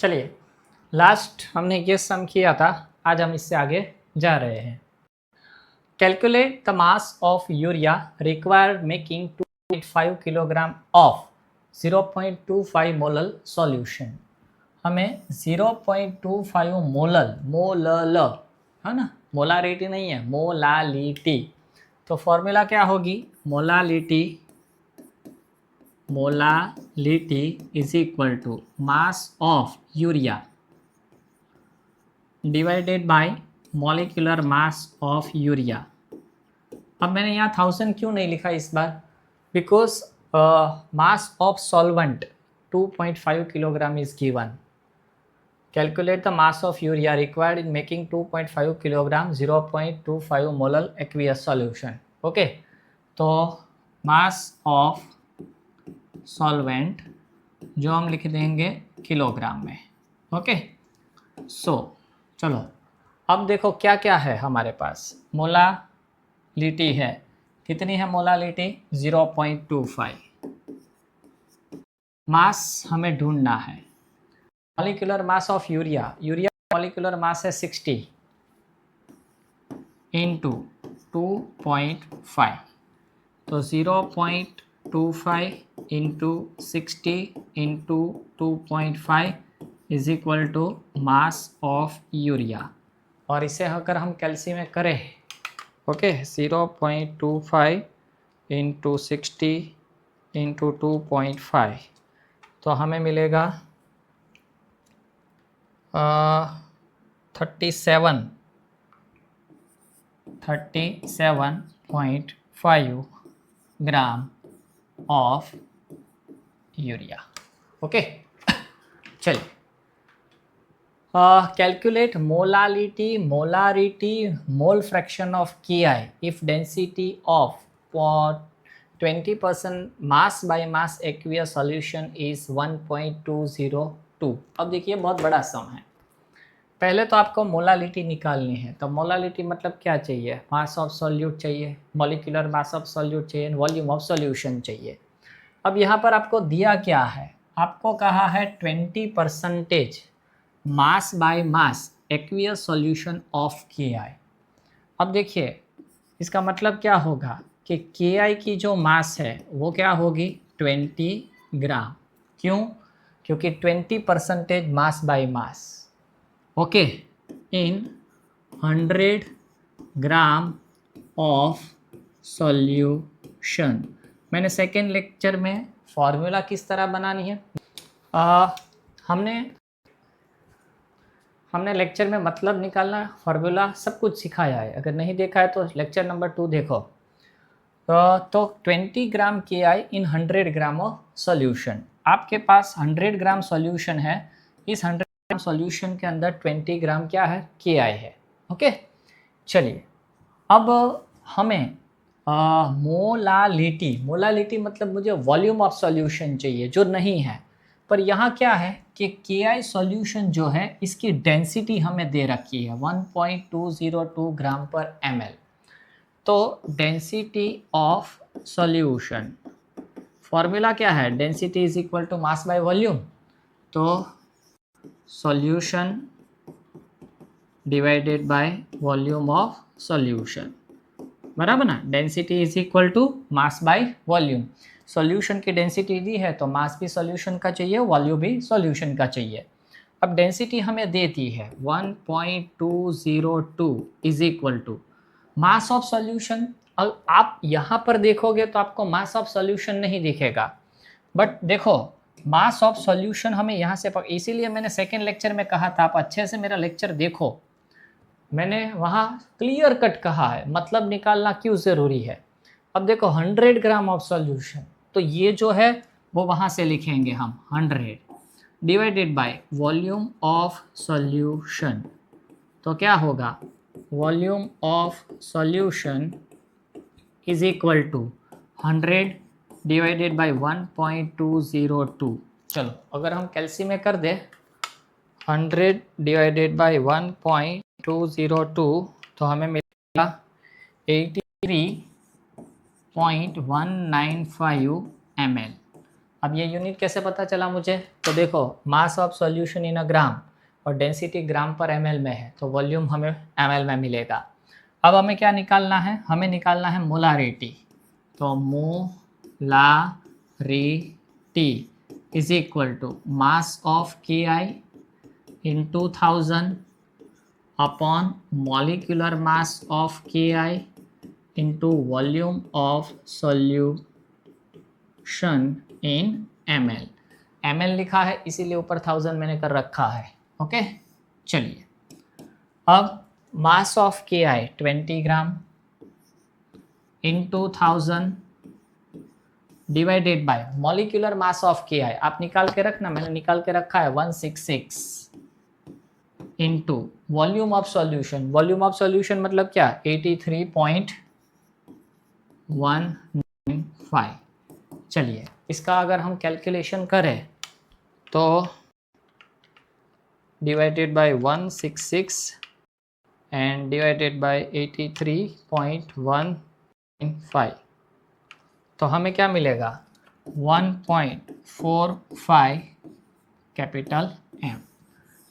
चलिए, लास्ट हमने ये सम किया था, आज हम इससे आगे जा रहे हैं। Calculate the mass of urea required making 2.5 kilogram of 0.25 molal solution. हमें 0.25 मोलल है ना, मोलारिटी नहीं है, मोलालिटी। तो फॉर्मूला क्या होगी? Molality is equal to mass of urea divided by molecular mass of urea. अब मैंने यहाँ 1000 क्यों नहीं लिखा इस बार? Because mass of solvent 2.5 kilogram is given. Calculate the mass of urea required in making 2.5 kilogram 0.25 molal aqueous solution. Okay, तो mass of solvent जो हम लिख देंगे किलोग्राम में। ओके, सो चलो अब देखो क्या क्या है हमारे पास। मोलालिटी है, कितनी है मोलालिटी? 0.25। मास हमें ढूंढना है। Molecular mass of urea, urea molecular mass है 60 इंटू 2.5, तो 0.25 into 60 into 2.5 is equal to mass of urea. और इसे अगर हम कैल्सी में करें, ओके, 0.25 इंटू 60 इंटू 2.5, तो हमें मिलेगा 37.5 ग्राम ऑफ यूरिया। ओके, चलिए calculate molality mole fraction of KI if density of 20% mass by mass aqueous solution is 1.202। अब देखिए बहुत बड़ा सम है। पहले तो आपको मोलालिटी निकालनी है, तो मोलालिटी मतलब क्या चाहिए? मास ऑफ सॉल्यूट चाहिए, मॉलिक्यूलर मास ऑफ सॉल्यूट चाहिए, वॉल्यूम ऑफ सॉल्यूशन चाहिए। अब यहाँ पर आपको दिया क्या है? आपको कहा है 20% mass by mass aqueous solution of KI। अब देखिए इसका मतलब क्या होगा कि KI की जो मास है वो क्या होगी? 20 ग्राम। क्यों? क्योंकि 20% mass by mass, okay, in 100 gram of solution. मैंने सेकेंड लेक्चर में फॉर्मूला किस तरह बनानी है हमने लेक्चर में मतलब निकालना, फॉर्मूला सब कुछ सिखाया है। अगर नहीं देखा है तो लेक्चर नंबर 2 देखो। तो 20 ग्राम KI in 100 gram of solution. आपके पास 100 ग्राम सॉल्यूशन है, इस 100 ग्राम सॉल्यूशन के अंदर 20 ग्राम क्या है? KI है। ओके, चलिए अब हमें मोलालिटी मतलब मुझे वॉल्यूम ऑफ सॉल्यूशन चाहिए जो नहीं है। पर यहाँ क्या है कि KI सॉल्यूशन जो है इसकी डेंसिटी हमें दे रखी है 1.202 ग्राम पर ml। तो डेंसिटी ऑफ सॉल्यूशन फॉर्मूला क्या है? Density is equal to mass by volume. तो solution divided by volume of solution, बराबर ना? Density is equal to mass by volume. Solution की डेंसिटी दी है तो मास भी सॉल्यूशन का चाहिए, वॉल्यूम भी सॉल्यूशन का चाहिए। अब डेंसिटी हमें देती है 1.202 is equal to mass of solution. अब आप यहाँ पर देखोगे तो आपको मास ऑफ सॉल्यूशन नहीं दिखेगा, बट देखो मास ऑफ सॉल्यूशन हमें यहाँ से इसीलिए मैंने सेकेंड लेक्चर में कहा था, आप अच्छे से मेरा लेक्चर देखो, मैंने वहाँ क्लियर कट कहा है मतलब निकालना क्यों ज़रूरी है। अब देखो 100 ग्राम ऑफ सॉल्यूशन, तो ये जो है वो वहाँ से लिखेंगे हम 100 divided by volume of solution. तो क्या होगा? Volume of solution is equal to 100 divided by 1.202। चलो अगर हम कैल्सी में कर दे 100 डिवाइडेड बाय 1.202 तो हमें मिलेगा 83.195 ml। अब ये यूनिट कैसे पता चला मुझे, तो देखो मास ऑफ सॉल्यूशन इन अ ग्राम और डेंसिटी ग्राम पर ml में है, तो वॉल्यूम हमें ml में मिलेगा। अब हमें क्या निकालना है, हमें निकालना है मोलारिटी। तो molarity is equal to mass of KI into 1000 upon molecular mass of KI into volume of solution in ml। ml लिखा है इसीलिए ऊपर 1000 मैंने कर रखा है। ओके, चलिए अब मास of KI 20 gram into 1000 divided by molecular mass of KI, आप निकाल के रखना, मैंने निकाल के रखा है 166 into volume of solution. Volume of solution मतलब क्या, 83.195। चलिए इसका अगर हम कैलकुलेशन करें तो divided by 166 and divided by 83.195, तो हमें क्या मिलेगा 1.45 कैपिटल M।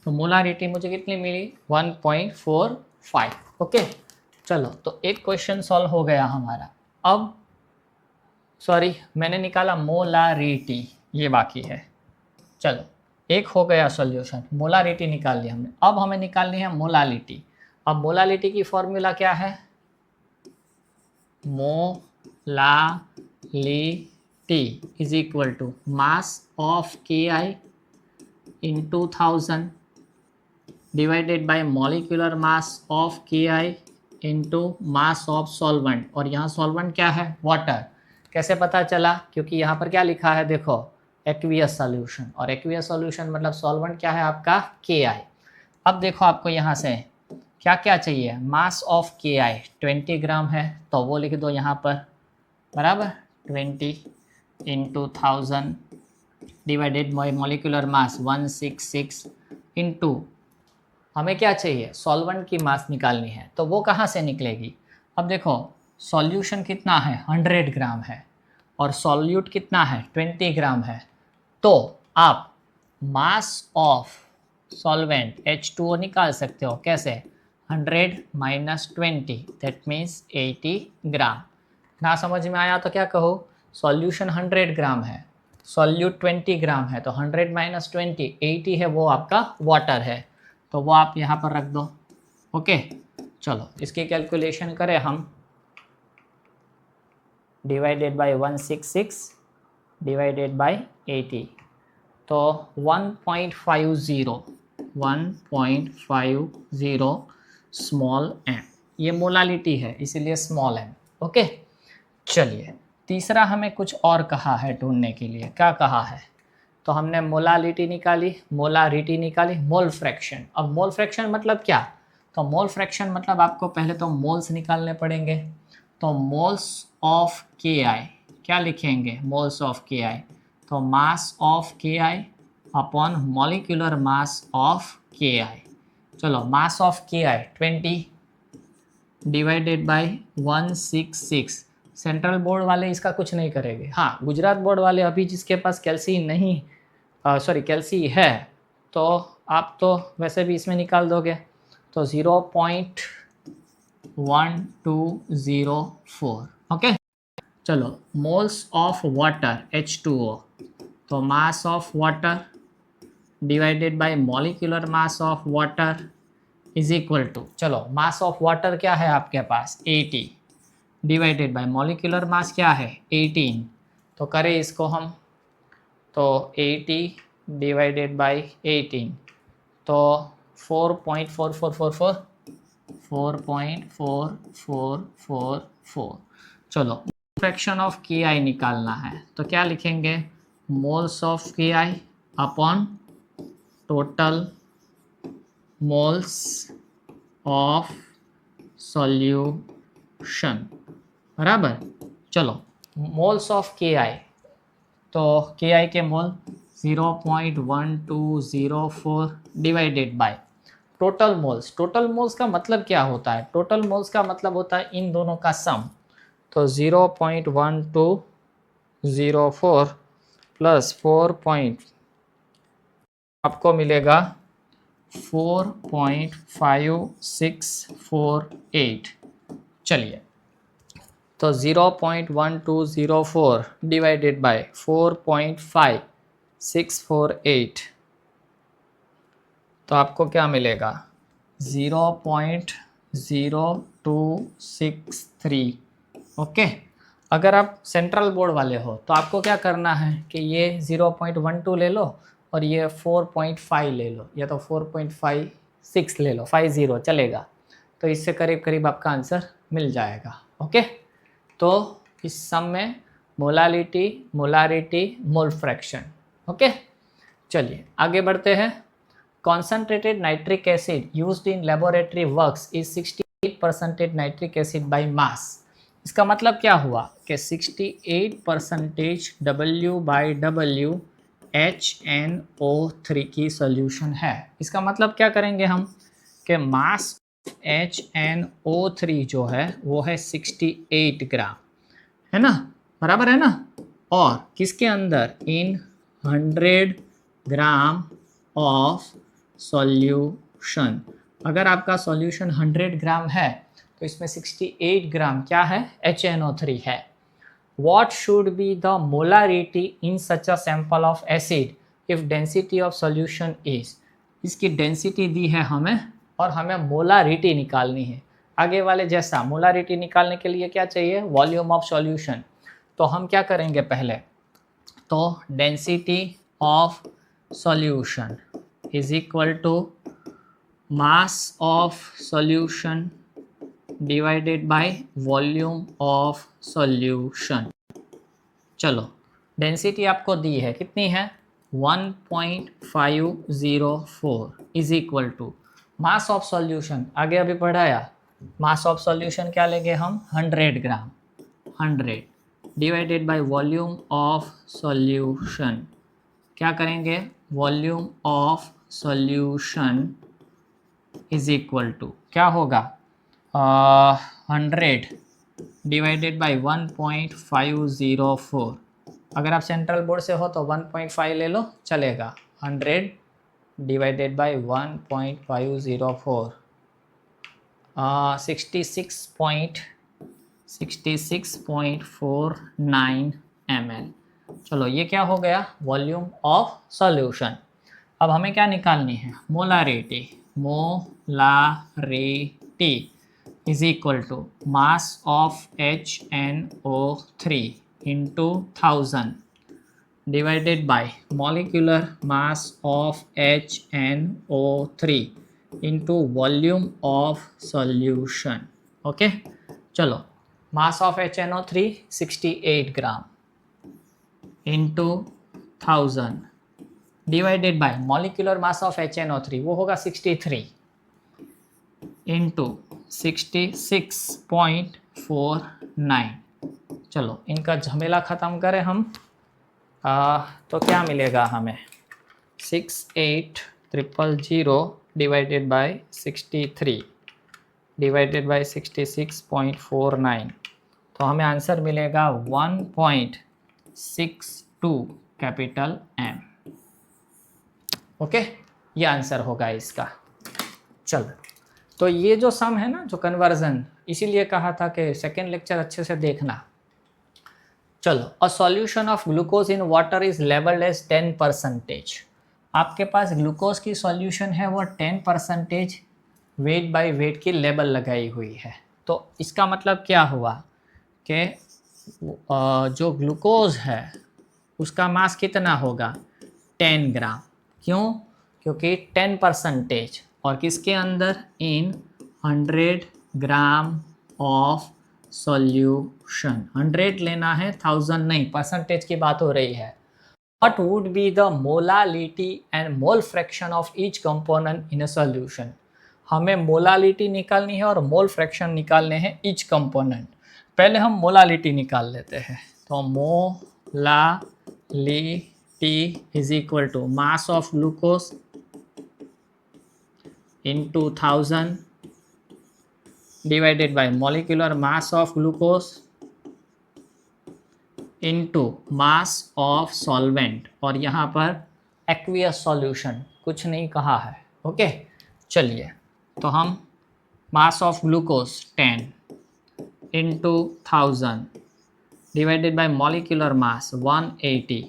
तो मोलारिटी मुझे कितनी मिली 1.45। ओके, चलो तो एक क्वेश्चन सॉल्व हो गया हमारा। अब सॉरी मैंने निकाला मोलारिटी, ये बाकी है। चलो एक हो गया सॉल्यूशन, मोलारिटी निकाल लिया हमने। अब हमें निकालनी है मोलालिटी। अब मोलालिटी की फॉर्मूला क्या है, molality is equal to mass of KI into 1000 divided by molecular mass of KI into mass of solvent. और यहाँ सॉल्वेंट क्या है, वाटर। कैसे पता चला, क्योंकि यहाँ पर क्या लिखा है देखो एक्वियस सॉल्यूशन, और एक्वियस सॉल्यूशन मतलब सॉल्वेंट क्या है आपका KI। अब देखो आपको यहाँ से क्या क्या चाहिए, मास ऑफ KI 20 ग्राम है तो वो लिख दो यहाँ पर, बराबर 20 into 1000 divided by molecular mass 166 into हमें क्या चाहिए, सॉल्वेंट की मास निकालनी है, तो वो कहाँ से निकलेगी। अब देखो सॉल्यूशन कितना है 100 ग्राम है और सॉल्यूट कितना है 20 ग्राम है, तो आप मास ऑफ सॉल्वेंट H2O निकाल सकते हो। कैसे, 100 माइनस 20 दैट मीन्स 80 ग्राम। ना समझ में आया तो क्या कहो, सॉल्यूशन 100 ग्राम है, सॉल्यूट 20 ग्राम है, तो 100 माइनस 20 80 है, वो आपका वाटर है, तो वो आप यहाँ पर रख दो। ओके, चलो इसकी कैलकुलेशन करें हम, डिवाइडेड बाय 166 डिवाइडेड बाय 80, तो 1.50 स्मॉल m, ये मोलालिटी है इसीलिए स्मॉल m। ओके, चलिए तीसरा हमें कुछ और कहा है ढूंढने के लिए। क्या कहा है, तो हमने मोलालिटी निकाली, मोलारिटी निकाली, मोल फ्रैक्शन। अब मोल फ्रैक्शन मतलब क्या, तो मोल फ्रैक्शन मतलब आपको पहले तो मोल्स निकालने पड़ेंगे। तो मोल्स ऑफ KI क्या लिखेंगे, मोल्स ऑफ KI, तो mass of KI upon molecular mass of KI। चलो mass of KI 20 divided by 166। Central board वाले इसका कुछ नहीं करेंगे, हाँ गुजरात बोर्ड वाले अभी जिसके पास कैल्सी नहीं सॉरी कैल्सी है, तो आप तो वैसे भी इसमें निकाल दोगे, तो 0.1204। ओके, चलो मोल्स ऑफ वाटर H2O, तो mass of water divided by molecular mass of water is equal to, चलो मास ऑफ वाटर क्या है आपके पास 80 डिवाइडेड बाय मॉलिक्यूलर मास क्या है 18, तो करें इसको हम, तो 80 डिवाइडेड बाय 18, तो 4.4444। चलो फ्रैक्शन ऑफ KI निकालना है, तो क्या लिखेंगे, moles of KI upon total moles of solution, बराबर। चलो मोल्स ऑफ KI, तो KI के मोल 0.1204 divided by total moles. Total moles का मतलब क्या होता है, टोटल मोल्स का मतलब होता है इन दोनों का सम, तो 0.1204 प्लस 4 पॉइंट आपको मिलेगा 4.5648। चलिए, तो 0.1204 डिवाइडेड बाय 4.5648, तो आपको क्या मिलेगा 0.0263। ओके, अगर आप सेंट्रल बोर्ड वाले हो तो आपको क्या करना है कि ये 0.12 ले लो और ये 4.5 ले लो, या तो 4.56 ले लो, 50 चलेगा, तो इससे करीब करीब आपका आंसर मिल जाएगा। ओके, तो इस सम में molality, molarity, mole fraction. Okay, चलिए आगे बढ़ते हैं। Concentrated nitric acid used in laboratory works is 68% nitric acid by mass। इसका मतलब क्या हुआ कि 68% W/W HNO3 की सॉल्यूशन है। इसका मतलब क्या करेंगे हम कि मास HNO3 जो है वो है 68 ग्राम, है ना, बराबर है ना, और किसके अंदर, इन 100 ग्राम ऑफ सॉल्यूशन। अगर आपका सॉल्यूशन 100 ग्राम है तो इसमें 68 ग्राम क्या है, HNO3 है। What should be the molarity in such a sample of acid if density of solution is। इसकी डेंसिटी दी है हमें और हमें मोलारिटी निकालनी है। आगे वाले जैसा मोलारिटी निकालने के लिए क्या चाहिए, वॉल्यूम ऑफ सॉल्यूशन। तो हम क्या करेंगे पहले, तो density of solution is equal to mass of solution divided by volume of solution। चलो, डेंसिटी आपको दी है, कितनी है 1.504 is equal to mass of solution, आगे अभी पढ़ाया, मास ऑफ सॉल्यूशन क्या लेंगे हम 100 gram, 100 divided by volume of solution, क्या करेंगे, volume of solution is equal to क्या होगा 100 डिवाइडेड बाय 1.504। अगर आप सेंट्रल बोर्ड से हो तो 1.5 ले लो, चलेगा, 100 डिवाइडेड बाय 1.504 66.49 ml। चलो, ये क्या हो गया, वॉल्यूम ऑफ सॉल्यूशन। अब हमें क्या निकालनी है, molarity. Molarity is equal to mass of HNO3 into 1000 divided by molecular mass of HNO3 into volume of solution. Okay, चलो, mass of HNO3 68 gram into 1000 divided by molecular mass of HNO3 वो होगा 63 into 66.49। चलो, इनका झमेला ख़त्म करें हम, तो क्या मिलेगा हमें 68,000 डिवाइडेड बाय 63 डिवाइडेड बाय 66.49, तो हमें आंसर मिलेगा 1.62 कैपिटल M। ओके, ये आंसर होगा इसका। चलो, तो ये जो सम है ना, जो कन्वर्जन, इसीलिए कहा था कि सेकेंड लेक्चर अच्छे से देखना। चलो, a solution of glucose in water is labelled as 10%। आपके पास ग्लूकोज की सॉल्यूशन है वो 10% वेट बाय वेट की लेबल लगाई हुई है। तो इसका मतलब क्या हुआ कि जो ग्लूकोज है उसका मास कितना होगा 10 ग्राम। क्यों, क्योंकि 10% और किसके अंदर, इन 100 ग्राम ऑफ सॉल्यूशन। 100 लेना है, 1000 नहीं, परसेंटेज की बात हो रही है। What would be the molality and mole fraction of each component in a solution। हमें मोलालिटी निकालनी है और मोल फ्रैक्शन निकालने हैं ईच कंपोनेंट। पहले हम मोलालिटी निकाल लेते हैं, तो molality is equal to mass of glucose into 1000 divided by molecular mass of glucose into mass of solvent, और यहाँ पर एक्वियस सॉल्यूशन कुछ नहीं कहा है। ओके, चलिए तो हम मास of glucose 10 into 1000 divided by molecular mass 180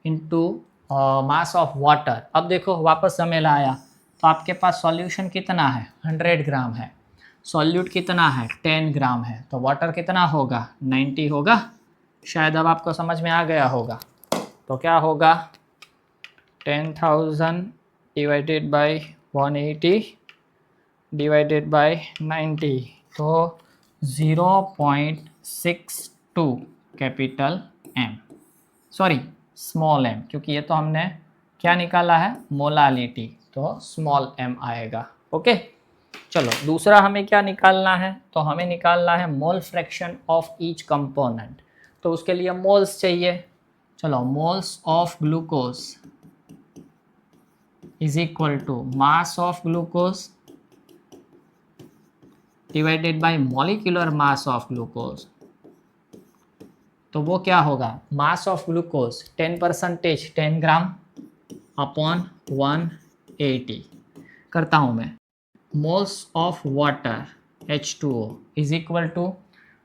into mass of water. अब देखो वापस समय लाया तो आपके पास सॉल्यूशन कितना है, 100 ग्राम है, सॉल्यूट कितना है, 10 ग्राम है, तो वाटर कितना होगा, 90 होगा। शायद अब आपको समझ में आ गया होगा। तो क्या होगा, 10,000 डिवाइडेड बाय 180 डिवाइडेड बाय 90, तो 0.62 capital M, sorry small M, क्योंकि ये तो हमने क्या निकाला है, मोलालिटी, तो स्मॉल एम आएगा। ओके, चलो दूसरा हमें क्या निकालना है, तो हमें निकालना है mole fraction of each component. तो उसके लिए मोल्स चाहिए। चलो, moles of glucose is equal to mass of glucose divided by molecular mass of glucose. तो वो क्या होगा, mass of glucose 10% 10 gram upon 180। करता हूँ मैं, moles of water H2O is equal to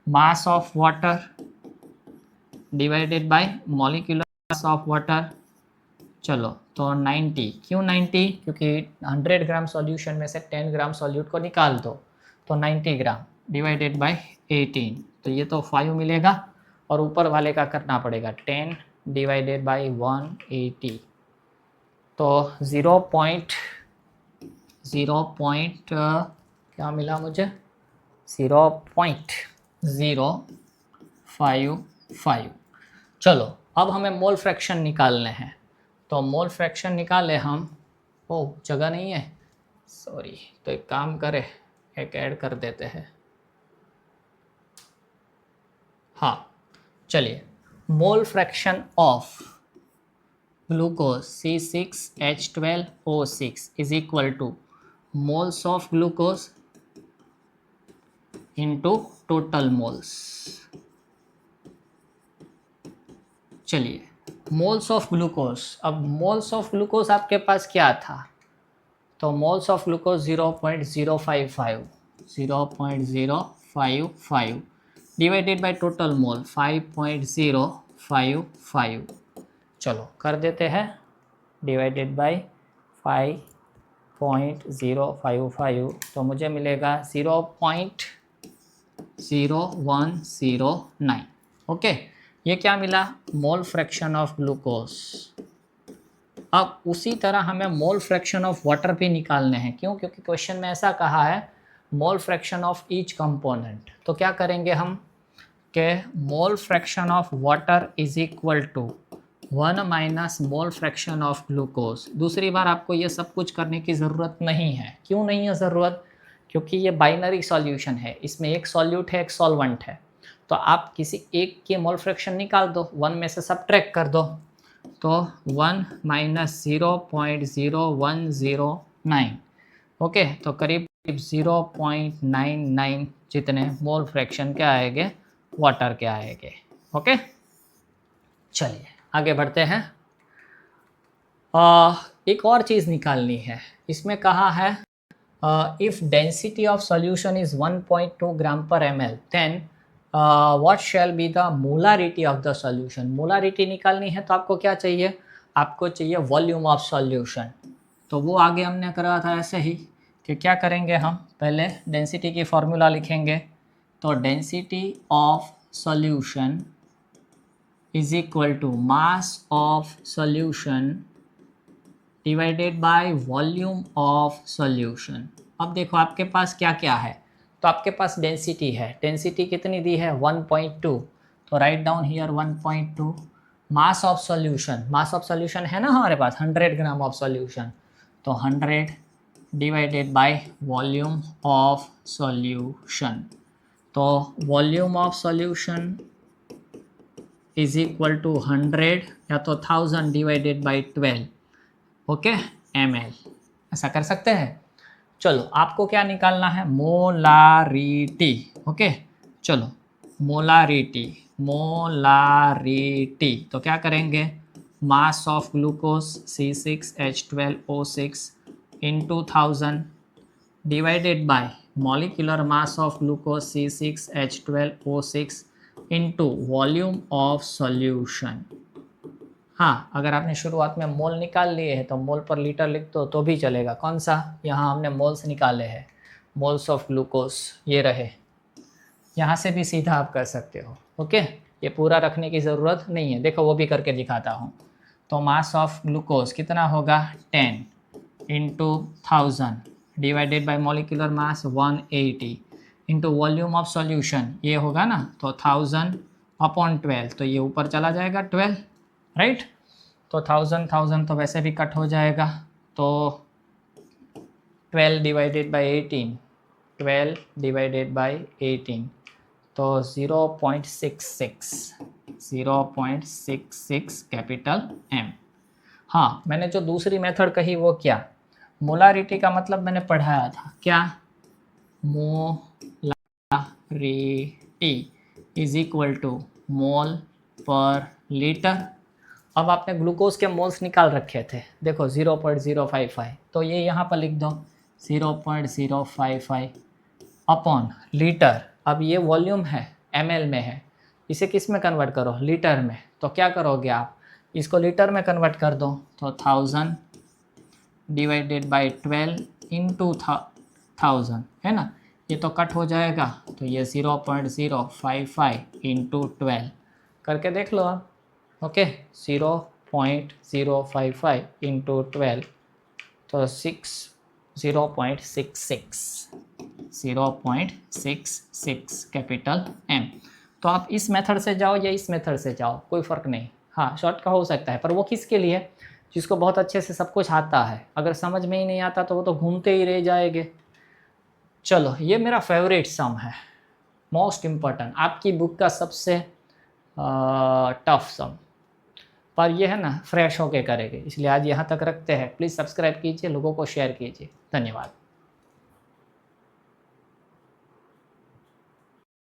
mass of water divided by molecular mass of water. चलो तो 90, क्यों 90, क्योंकि 100 ग्राम सॉल्यूशन में से 10 ग्राम सॉल्यूट को निकाल दो, तो 90 ग्राम डिवाइडेड बाय 18, तो ये तो 5 मिलेगा, और ऊपर वाले का करना पड़ेगा 10 डिवाइडेड बाय 180, तो 0. क्या मिला मुझे, 0.055। चलो अब हमें मोल फ्रैक्शन निकालने हैं, तो मोल फ्रैक्शन निकाले हम, ओ जगह नहीं है, सॉरी, तो एक काम करें, एक ऐड कर देते हैं। हाँ चलिए, मोल fraction of glucose C6H12O6 is equal two moles of glucose into total moles. चलिए, मोल्स ऑफ ग्लूकोज, अब मोल्स ऑफ ग्लूकोज आपके पास क्या था, तो moles of glucose 0.055 divided by total mole 5.055। चलो कर देते हैं, डिवाइडेड बाय 5.055, तो मुझे मिलेगा 0.0109। ओके, ये क्या मिला, मोल फ्रैक्शन ऑफ ग्लूकोज। अब उसी तरह हमें मोल फ्रैक्शन ऑफ वाटर भी निकालने हैं, क्यों, क्योंकि क्वेश्चन में ऐसा कहा है mole fraction of each component. तो क्या करेंगे हम, के mole fraction of water is equal to 1 minus mole fraction of glucose. दूसरी बार आपको ये सब कुछ करने की ज़रूरत नहीं है। क्यों नहीं है ज़रूरत, क्योंकि ये बाइनरी सॉल्यूशन है, इसमें एक सॉल्यूट है एक सॉल्वेंट है, तो आप किसी एक के मोल फ्रैक्शन निकाल दो, 1 में से सब्ट्रैक्ट कर दो, तो 1 माइनस 0.0109। ओके, तो करीब 0.99 जितने मोल फ्रैक्शन के आएंगे, वाटर के आएंगे। ओके, चलिए आगे बढ़ते हैं। एक और चीज़ निकालनी है, इसमें कहा है if density of solution is 1.2 gram पर ml then what shall be the molarity of the solution. Molarity निकालनी है तो आपको क्या चाहिए, आपको चाहिए वॉल्यूम ऑफ सॉल्यूशन। तो वो आगे हमने करा था ऐसे ही कि क्या करेंगे, हम पहले डेंसिटी की फॉर्मूला लिखेंगे, तो density of solution is equal to mass of solution divided by volume of solution. अब देखो आपके पास क्या क्या है, तो आपके पास डेंसिटी है, डेंसिटी कितनी दी है 1.2, तो write down here 1.2। Mass of solution, mass of solution है ना हमारे पास 100 ग्राम ऑफ सॉल्यूशन, तो 100 divided by volume of solution. तो volume of solution is equal to 100 या तो 1000 डिवाइडेड बाय 12, ओके, ml, ऐसा कर सकते हैं। चलो आपको क्या निकालना है, मोलारिटी। ओके, चलो मोलारिटी, मोलारिटी। तो क्या करेंगे, मास of glucose C6H12O6 into 1000 divided by molecular mass of glucose C6H12O6 into volume of solution. हाँ, अगर आपने शुरुआत में मोल निकाल लिए हैं तो मोल पर लीटर लिख दो तो भी चलेगा। कौन सा, यहाँ हमने मोल्स निकाले हैं, मोल्स ऑफ ग्लूकोज ये रहे, यहाँ से भी सीधा आप कर सकते हो। ओके, ये पूरा रखने की ज़रूरत नहीं है। देखो वो भी करके दिखाता हूँ। तो मास ऑफ ग्लूकोज कितना होगा, 10 into 1000 divided by molecular mass 180 into volume of solution, ये होगा ना, तो 1000 अपॉन 12, तो ये ऊपर चला जाएगा 12, राइट। तो 1000 तो वैसे भी कट हो जाएगा, तो 12 डिवाइडेड बाय 18, 12 डिवाइडेड बाय 18, तो 0.66 कैपिटल M। हाँ, मैंने जो दूसरी मेथड कही वो क्या, मोलारिटी का मतलब मैंने पढ़ाया था, क्या, मोलारिटी इज इक्वल टू मोल पर लीटर। अब आपने ग्लूकोज के मोल्स निकाल रखे थे, देखो 0.055, तो ये यहाँ पर लिख दो 0.055 अपॉन लीटर। अब ये वॉल्यूम है, ml में है, इसे किस में कन्वर्ट करो, लीटर में। तो क्या करोगे आप, इसको लीटर में कन्वर्ट कर दो, तो 1000 डिवाइडेड बाई 12 इंटू 1000, है ना, ये तो कट हो जाएगा, तो ये 0.055 इंटू 12 करके देख लो आप। ओके, 0.055 इंटू 12, तो 0.66 कैपिटल M। तो आप इस मेथड से जाओ या इस मेथड से जाओ, कोई फ़र्क नहीं। हाँ, शॉर्ट का हो सकता है, पर वो किसके लिए, जिसको बहुत अच्छे से सब कुछ आता है। अगर समझ में ही नहीं आता तो वो तो घूमते ही रह जाएंगे। चलो, ये मेरा फेवरेट सम है, मोस्ट इम्पॉर्टेंट, आपकी बुक का सबसे टफ सम, पर ये है ना फ्रेश होके करेंगे, इसलिए आज यहाँ तक रखते हैं। प्लीज़ सब्सक्राइब कीजिए, लोगों को शेयर कीजिए। धन्यवाद।